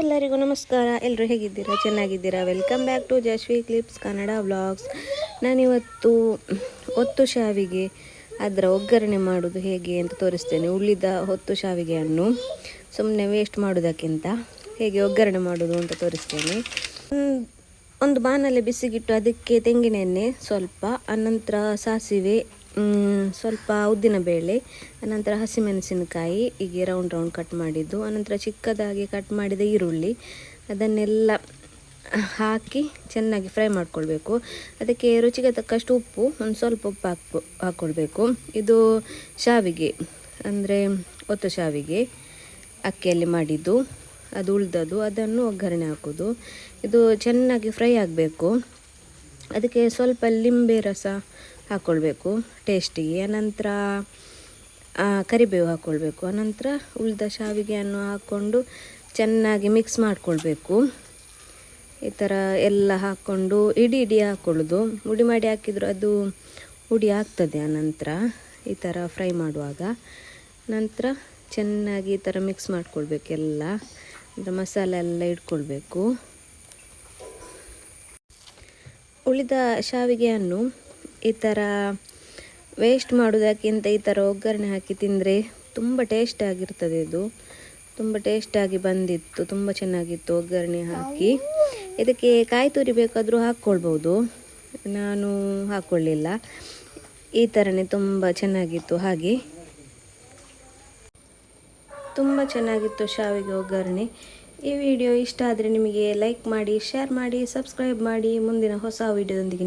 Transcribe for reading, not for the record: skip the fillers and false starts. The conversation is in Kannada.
ಎಲ್ಲರಿಗೂ ನಮಸ್ಕಾರ. ಎಲ್ಲರೂ ಹೇಗಿದ್ದೀರಾ? ಚೆನ್ನಾಗಿದ್ದೀರಾ? Welcome back to Jashvi clips Kannada vlogs. ನಾನಿವತ್ತು ಒತ್ತು ಶಾವಿಗೆ ಅದರ ಒಗ್ಗರಣೆ ಮಾಡೋದು ಹೇಗೆ ಅಂತ ತೋರಿಸ್ತೇನೆ. ಉಳಿದ ಹೊತ್ತು ಶಾವಿಗೆಯನ್ನು ಸುಮ್ಮನೆ ವೇಸ್ಟ್ ಮಾಡೋದಕ್ಕಿಂತ ಹೇಗೆ ಒಗ್ಗರಣೆ ಮಾಡೋದು ಅಂತ ತೋರಿಸ್ತೇನೆ. ಒಂದು ಬಾಣಲೆ ಬಿಸಿಗಿಟ್ಟು ಅದಕ್ಕೆ ತೆಂಗಿನೆಣ್ಣೆ ಸ್ವಲ್ಪ, ಅನಂತರ ಸಾಸಿವೆ, ಸ್ವಲ್ಪ ಉದ್ದಿನಬೇಳೆ, ಅನಂತರ ಹಸಿಮೆಣಸಿನಕಾಯಿ ಹೀಗೆ ರೌಂಡ್ ಕಟ್ ಮಾಡಿದ್ದು, ಅನಂತರ ಚಿಕ್ಕದಾಗಿ ಕಟ್ ಮಾಡಿದ ಈರುಳ್ಳಿ, ಅದನ್ನೆಲ್ಲ ಹಾಕಿ ಚೆನ್ನಾಗಿ ಫ್ರೈ ಮಾಡ್ಕೊಳ್ಬೇಕು. ಅದಕ್ಕೆ ರುಚಿಗೆ ತಕ್ಕಷ್ಟು ಉಪ್ಪು, ಒಂದು ಸ್ವಲ್ಪ ಉಪ್ಪು ಹಾಕ್ಕೊಳ್ಬೇಕು. ಇದು ಶಾವಿಗೆ ಅಂದರೆ ಒತ್ತು ಶಾವಿಗೆ ಅಕ್ಕಿಯಲ್ಲಿ ಮಾಡಿದ್ದು, ಅದು ಉಳಿದದ್ದು ಅದನ್ನು ಒಗ್ಗರಣೆ ಹಾಕೋದು. ಇದು ಚೆನ್ನಾಗಿ ಫ್ರೈ ಆಗಬೇಕು. ಅದಕ್ಕೆ ಸ್ವಲ್ಪ ಲಿಂಬೆ ರಸ ಹಾಕ್ಕೊಳ್ಬೇಕು ಟೇಸ್ಟಿಗೆ. ಅನಂತರ ಕರಿಬೇವು ಹಾಕ್ಕೊಳ್ಬೇಕು. ಅನಂತರ ಉಳಿದ ಶಾವಿಗೆಯನ್ನು ಹಾಕ್ಕೊಂಡು ಚೆನ್ನಾಗಿ ಮಿಕ್ಸ್ ಮಾಡಿಕೊಳ್ಬೇಕು. ಈ ಥರ ಎಲ್ಲ ಹಾಕ್ಕೊಂಡು ಇಡೀ ಹಾಕ್ಕೊಳ್ಳೋದು. ಮುಡಿ ಮಾಡಿ ಹಾಕಿದ್ರು ಅದು ಹುಡಿ ಆಗ್ತದೆ. ಅನಂತರ ಈ ಥರ ಫ್ರೈ ಮಾಡುವಾಗ ನಂತರ ಚೆನ್ನಾಗಿ ಈ ಥರ ಮಿಕ್ಸ್ ಮಾಡ್ಕೊಳ್ಬೇಕು. ಎಲ್ಲ ಮಸಾಲೆ ಎಲ್ಲ ಇಟ್ಕೊಳ್ಬೇಕು. ಉಳಿದ ಶಾವಿಗೆಯನ್ನು ಈ ಥರ ವೇಸ್ಟ್ ಮಾಡೋದಕ್ಕಿಂತ ಈ ಥರ ಒಗ್ಗರಣೆ ಹಾಕಿ ತಿಂದರೆ ತುಂಬ ಟೇಸ್ಟಾಗಿರ್ತದೆ. ಇದು ತುಂಬ ಟೇಸ್ಟಾಗಿ ಬಂದಿತ್ತು, ತುಂಬ ಚೆನ್ನಾಗಿತ್ತು ಒಗ್ಗರಣೆ ಹಾಕಿ. ಇದಕ್ಕೆ ಕಾಯಿ ತುರಿ ಬೇಕಾದರೂ ಹಾಕ್ಕೊಳ್ಬೋದು, ನಾನು ಹಾಕ್ಕೊಳ್ಳಿಲ್ಲ. ಈ ಥರನೇ ತುಂಬ ಚೆನ್ನಾಗಿತ್ತು. ಹಾಗೆ ತುಂಬ ಚೆನ್ನಾಗಿತ್ತು ಶಾವಿಗೆ ಒಗ್ಗರಣೆ. ಈ ವಿಡಿಯೋ ಇಷ್ಟ ಆದರೆ ನಿಮಗೆ ಲೈಕ್ ಮಾಡಿ, ಶೇರ್ ಮಾಡಿ, ಸಬ್ಸ್ಕ್ರೈಬ್ ಮಾಡಿ. ಮುಂದಿನ ಹೊಸ ವಿಡಿಯೋದೊಂದಿಗೆ